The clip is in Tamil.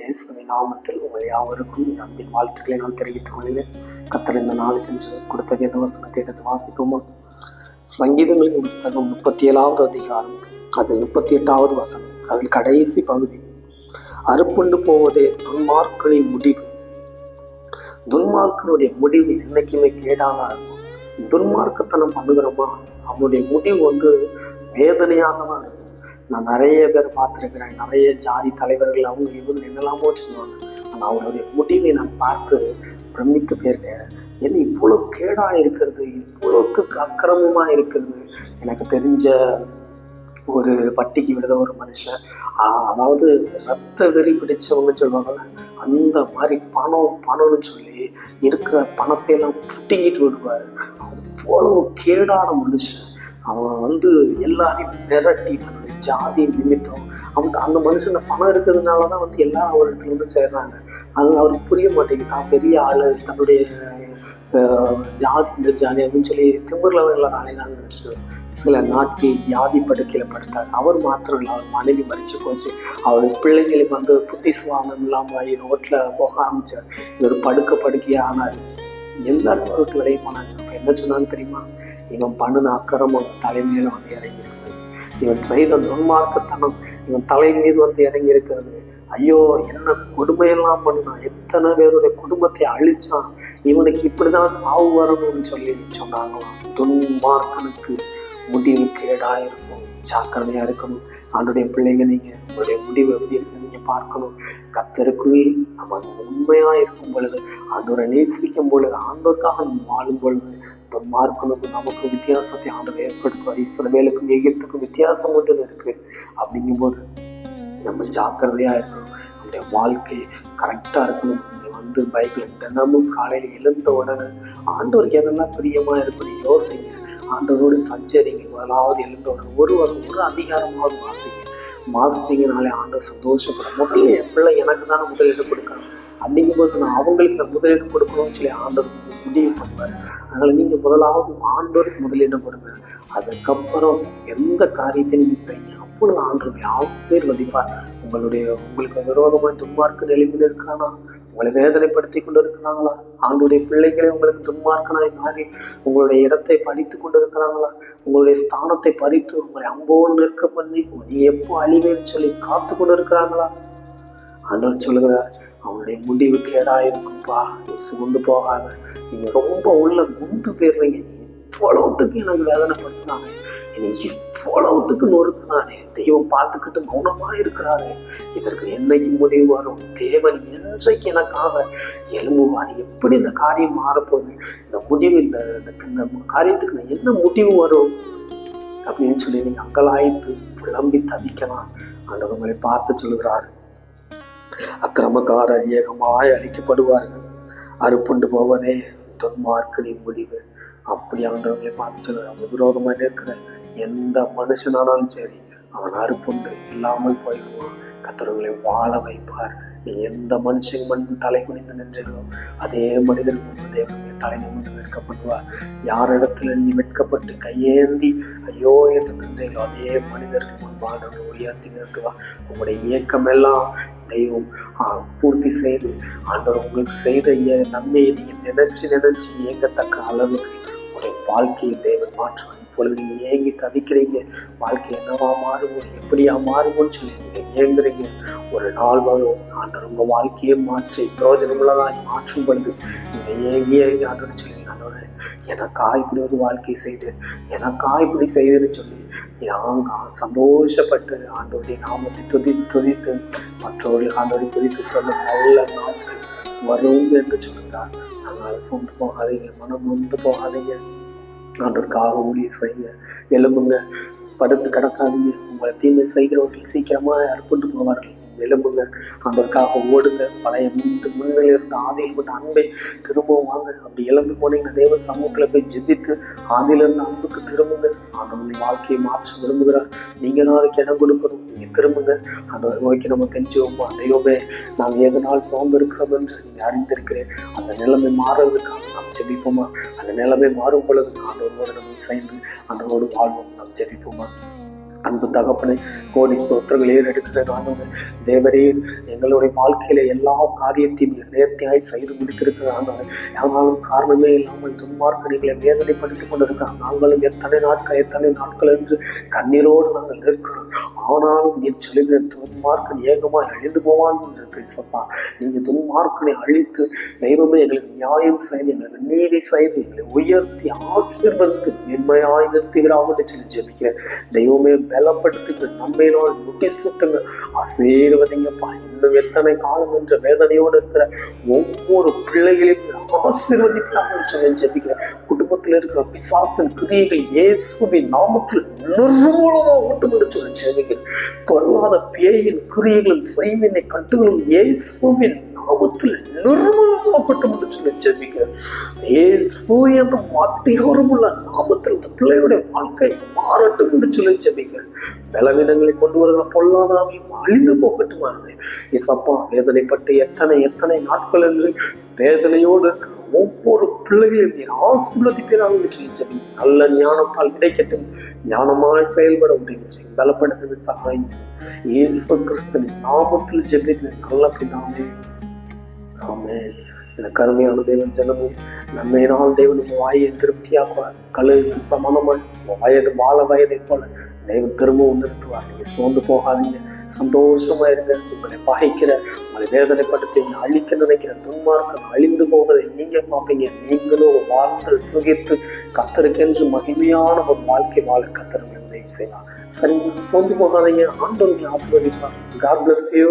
இயேசுவின் நாமத்தில் உங்கள் யாவருக்கும் என் அன்பின் வாழ்த்துக்களை நான் தெரிவித்துக் கொள்கிறேன். கர்த்தர் இந்த நாளுக்கென்று கொடுத்த வேத வசனத்தை எடுத்து வாசிப்போமா? சங்கீதங்களின் புஸ்தகம் 37வது அதிகாரம், அதில் 38வது வசனம், அதில் கடைசி பகுதி. அறுப்புண்டு போவதே துன்மார்க்கனின் முடிவு. துன்மார்க்கனுடைய முடிவு என்னைக்குமே கேடாக இருக்கும். துன்மார்க்கத்தனம் பண்ணுகிறோமா, அவனுடைய முடிவு வேதனையாக தான் இருக்கும். நான் நிறைய பேர் பார்த்துருக்கிறேன். நிறைய ஜாதி தலைவர்கள் அவங்க இவங்க என்னெல்லாமோ சொல்லுவாங்க. ஆனால் அவருடைய முடிவை நான் பார்த்து பிரமித்து போயிருக்கேன். என்ன இவ்வளோ கேடாக இருக்கிறது, இவ்வளோத்துக்கு அக்கிரமமாக இருக்கிறது. எனக்கு தெரிஞ்ச ஒரு வட்டிக்கு விடுத ஒரு மனுஷன், அதாவது ரத்த வெறி பிடிச்சவங்க சொல்லுவாங்கல்ல, அந்த மாதிரி பணம்னு சொல்லி இருக்கிற பணத்தையெல்லாம் புட்டிங்கிட்டு விடுவார். அவ்வளவு கேடான மனுஷன். அவன் எல்லாரையும் மிரட்டி தன்னுடைய ஜாதி நிமித்தம் அந்த மனுஷன் பணம் இருக்கிறதுனால தான் எல்லாரும் அவர் இடத்துல சேர்றாங்க. அது அவருக்கு புரிய மாட்டேங்குது. தான் பெரிய ஆளு, தன்னுடைய ஜாதி இந்த ஜாதி அப்படின்னு சொல்லி திமிரில் எல்லாம் அலைதாங்க நினச்சிட்டு சில நாட்டில் வியாதி படுக்கையில் படுத்தார். அவர் மாத்திரம் இல்லை, அவர் மனைவி மறிச்சு போச்சு. அவருடைய பிள்ளைங்களுக்கு புத்தி சுவாமம் இல்லாமல் ரோட்டில் போக ஆரம்பித்தார். இவர் படுக்கையாக ஆனார். எல்லாரும் விட்டு விலகி போனாங்க. அப்போ என்ன சொன்னான்னு தெரியுமா? இவன் பண்ணின அக்கிரமம் தலைமையில இறங்கி இருக்கிறது. இவன் செய்த துன்மார்க்கத்தனம் இவன் தலை மீது இறங்கி இருக்கிறது. ஐயோ, என்ன கொடுமையெல்லாம் பண்ணினான், எத்தனை பேருடைய குடும்பத்தை அழிச்சான், இவனுக்கு இப்படிதான் சாவு வரணும்னு சொல்லி சொன்னாங்களாம். துன்மார்க்கனுக்கு முடிவு கேடாயிருக்கும். ஜாக்கிரதையா இருக்கணும். ஆண்டுடைய பிள்ளைங்க, நீங்க உங்களுடைய முடிவு எப்படி இருக்கு நீங்க பார்க்கணும். கர்த்தருக்குள் நம்ம உண்மையா இருக்கும் பொழுது, ஆண்டவரை நேசிக்கும் பொழுது, ஆண்டவருக்காக நம்ம வாழும் பொழுது, துன்மார்க்கனுக்கும் நமக்கு வித்தியாசத்தை ஆண்டவர் ஏற்படுத்துவார். இஸ்ரவேலுக்கும் எகிப்துக்கும் வித்தியாசம் மட்டும் இருக்கு. அப்படிங்கும்போது நம்ம ஜாக்கிரதையா இருக்கணும். நம்முடைய வாழ்க்கை கரெக்டா இருக்கணும். நீங்க பைபிள் தினமும் காலையில எழுந்த உடனே ஆண்டவருக்கு எதெல்லாம் பிரியமா இருக்குன்னு யோசிங்க. ஆண்டவரோடு சஞ்சரிங்க. முதலாவது எழுந்தவுடன் ஒரு அதிகாரமாவது வாசிச்சிங்கனாலே ஆண்டவர் சந்தோஷப்படும். முதல்ல என் பிள்ளை எனக்கு தானே முதலீடு கொடுக்கணும். அப்படிங்கும்போது நான் அவங்களுக்கு நான் முதலீடு கொடுக்கணும்னு சொல்லி ஆண்டவர் முடிவு பண்ணுவார். அதனால நீங்க முதலாவது ஆண்டவருக்கு முதலீடு கொடுங்க. அதுக்கப்புறம் எந்த காரியத்தை நீங்க செய்யுங்க. அப்பொழுது ஆண்டவரை ஆசீர்வதிப்பார். உங்களுக்கு விரோதமான துன்மார்க்க நிலைமையில் இருக்கிறானா, உங்களை வேதனைப்படுத்தி கொண்டு இருக்கிறாங்களா, ஆண்டுடைய பிள்ளைகளே உங்களுக்கு துன்மார்க்கனாய் மாறி உங்களுடைய இடத்தை பறித்து கொண்டு இருக்கிறாங்களா, உங்களுடைய ஸ்தானத்தை பறித்து உங்களை அம்போடு நிற்க பண்ணி நீ எப்போ அழிவேன்னு சொல்லி காத்து கொண்டு இருக்கிறாங்களா? ஆண்டவர் சொல்லுகிறார், அவனுடைய முடிவு கேடாயிருக்கும்பா, நீ சுமந்து போகாத. நீங்க ரொம்ப உள்ள முந்து போயிடுறீங்க. இவ்வளவுத்துக்கு எனக்கு வேதனைப்படுத்தினாங்க, என்னை இவ்வளவுத்துக்கு நொறுக்குனானே, தெய்வம் பார்த்துக்கிட்டு மௌனமா இருக்கிறாரு. இதற்கு என்னைக்கு முடிவு வரும்? தேவன் என்றைக்கு எனக்காக எழும்புவார்? எப்படி இந்த காரியம் மாறப்போகுது? இந்த முடிவு இந்த காரியத்துக்கு நான் என்ன முடிவு வரும் அப்படின்னு சொல்லி நீங்க அங்கலாய்த்து புலம்பி தவிக்கலாம். ஆண்டவர் உங்களை பார்த்து சொல்லுகிறார், அக்கிரமக்காரர் ஏகமாய் அழிக்கப்படுவார்கள், அறுப்புண்டு போவதே துன்மார்க்கனின் முடிவு. அப்படி ஆண்டவர்களை பார்த்து சொல்லுவாங்க. விரோதமாக இருக்கிற எந்த மனுஷனானாலும் சரி, அவன் அறுப்புண்டு இல்லாமல் போயிடுவான். கர்த்தர்களை வாழ வைப்பார். நீங்க எந்த மனுஷன் தலை குனிந்து நின்றீர்களோ அதே மனிதர் முன்பு தேவனுடைய தலை நிமிர்ந்து வெட்கப்படுவார். யார் இடத்துல நீங்க வெட்கப்பட்டு கையேந்தி ஐயோ என்று நின்றீர்களோ அதே மனிதர்கள் முன்பாக உயர்த்தி நிறுத்துவார். உங்களுடைய இயக்கம் எல்லாம் தெய்வம் பூர்த்தி செய்து ஆண்டவர் உங்களுக்கு செய்த நன்மையை நீங்க நினைச்சு இயங்கத்தக்க அளவுக்கு உங்களுடைய வாழ்க்கையை தேவன் மாற்றுவார். இப்பொழுது நீங்க ஏங்கி தவிக்கிறீங்க, வாழ்க்கை என்னவா மாறுமோ, எப்படியா மாறுமோன்னு சொல்லி நீங்க ஏங்குறீங்க. ஒரு நாள் வரும், ஆண்டவர் உங்க வாழ்க்கையை மாற்றி பிரயோஜனமுள்ளதாக மாற்றும் பொழுது நீங்க ஏங்கி ஆண்டவர் சொல்லி, ஆண்டவர் எனக்கா இப்படி ஒரு வாழ்க்கை செய்தேன், எனக்கா இப்படி செய்தேன்னு சொல்லி நாங்க சந்தோஷப்பட்டு ஆண்டவருடைய நாமத்தை துதித்து மற்றவர்களுக்கு ஆண்டவரை குறித்து சொல்ல நல்ல நாட்கள் வரும் என்று சொல்கிறார். அதனால சொந்து போகாதீங்க, மனம் நொந்து போகாதீங்க. ஆண்டவருக்காக ஊழியம் செய்யுங்க. எழும்புங்க, படுத்து கிடக்காதீங்க. உங்களை தீமை செய்கிறவர்கள் சீக்கிரமா அறுப்புண்டு போவார்கள். எழும்புங்க, ஆண்டவருக்காக ஓடுங்க. பழைய முன்னில் இருந்த ஆதியில் கொண்ட அன்பை திரும்பவும் வாங்க. அப்படி எழுந்து போனீங்கன்னா தேவ சமூகத்துல போய் ஜெபித்து ஆதியில இருந்த அன்புக்கு திரும்புங்க. ஆண்டவர்கள் வாழ்க்கையை மாற்ற விரும்புகிறார். நீங்க தான் அதுக்கு இடம் கொடுக்கணும். நீங்க திரும்புங்க. ஆண்டவர் நோக்கி நம்ம கெஞ்சுவோமா, தெய்வமே நாங்கள் எதனால் சோர்ந்து இருக்கிறோம் என்று நீங்க அறிந்திருக்கிறேன். அந்த நிலைமை மாறுவதற்காக நாம் ஜெபிப்போமா? அந்த நிலைமை மாறும் பொழுது ஆண்டவரோடு நம்ம சேர்ந்து ஆண்டவரோடு வாழ்வோம். நாம் ஜெபிப்போமா? அன்பு தகப்பனை கோடி ஸ்தோத்திரங்கள் ஏறெடுக்கிற ஆண்டவரே, தேவரீர் எங்களுடைய வாழ்க்கையில எல்லா காரியத்தையும் நேர்த்தியாய் செய்து முடித்திருக்கிற ஆண்டவரே, ஆனாலும் காரணமே இல்லாமல் துன்மார்க்கடிகளை வேதனைப்படுத்திக் கொண்டிருக்கிறோம். நாங்களும் எத்தனை நாட்கள் என்று கண்ணீரோடு நாங்கள் நிற்கிறோம். ஆனாலும் நீர் சொல்லுகிற துன்மார்க்கன் ஏகமாய் அழிந்து போவான் என்று பேசப்பா. நீங்க துன்மார்க்கனை அழித்து தெய்வமே எங்களுக்கு நியாயம் செய்து எங்களுக்கு நீதி செய்து எங்களை உயர்த்தி ஆசீர்வதித்து மென்மையாய் நிறுத்துகிறாங்க என்று சொல்லி ஜெபிக்கிறேன். தெய்வமே பலப்படுத்துங்க, நன்மையினால் முட்டி சுட்டுங்க, ஆசீர்வதிங்கப்பா. இன்னும் எத்தனை காலம் என்ற வேதனையோடு இருக்கிற ஒவ்வொரு பிள்ளைகளையும் ஆசீர்வதிக்கிறாங்க சொல்லி ஜெபிக்கிறேன். குடும்பத்தில் இருக்கிற பிசாசின் கிரியைகள் இயேசுவின் நாமத்தில் நிர்மூலமா ஓட்டும் என்று சொல்லி ஜெபிக்கிறேன். பொல்லாத பேயின் கிரியைகளும் செய்வினை கட்டுகளும் இயேசுவின் நாமத்தில் நிர்மூலமாகட்டும் என்று சொல்லி ஜெபிக்கிறேன். இயேசு என்ற அதிகாரமுள்ள நாமத்தில் இந்த பிள்ளையுடைய வாழ்க்கை மாறட்டும் என்று சொல்லி ஜெபிக்கிறேன். பலவீனங்களை கொண்டு வருகிற பொல்லாதாவையும் அழிந்து போகட்டுமானது. இசப்பா, வேதனைப்பட்டு எத்தனை நாட்கள் என்று வேதனையோடு இருக்கிற ஒவ்வொரு பிள்ளைகளையும் நீர் ஆசீர்வதிப்பீராக சொல்லி ஜெபி. நல்ல ஞானத்தால் கிடைக்கட்டும், ஞானமாய் செயல்பட உதவி செய்யும், பலப்படுத்த சகாயம். இயேசு கிறிஸ்துவின் நாமத்தில் ஜெபிக்கிறேன் நல்ல பிதாவே, ஆமென். எனக்கு அருமையான தேவன் ஜனமே, நன்மையினால் தேவன் உங்கள் வாயை திருப்தியாக்குவார். கழுகுக்கு சமணமாய் வாழ வயதை போல தேவன் திரும்பவும் நிறுத்துவார். நீங்க சோர்ந்து போகாதீங்க, சந்தோஷமா இருங்க. உங்களை பகைக்கிற, உங்களை வேதனைப்படுத்தி அழிக்க நினைக்கிற துன்மார்க்கம் அழிந்து போவதை நீங்க பார்ப்பீங்க. நீங்களும் வாழ்ந்து சுகித்து கத்தருக்கென்று மகிமையான ஒரு வாழ்க்கை வாழ கத்தர் உங்களை உதவி செய்யலாம். சரிங்க, சோர்ந்து போகாதீங்க. ஆண்டவரை ஆசீர்வதிப்பார். God bless you.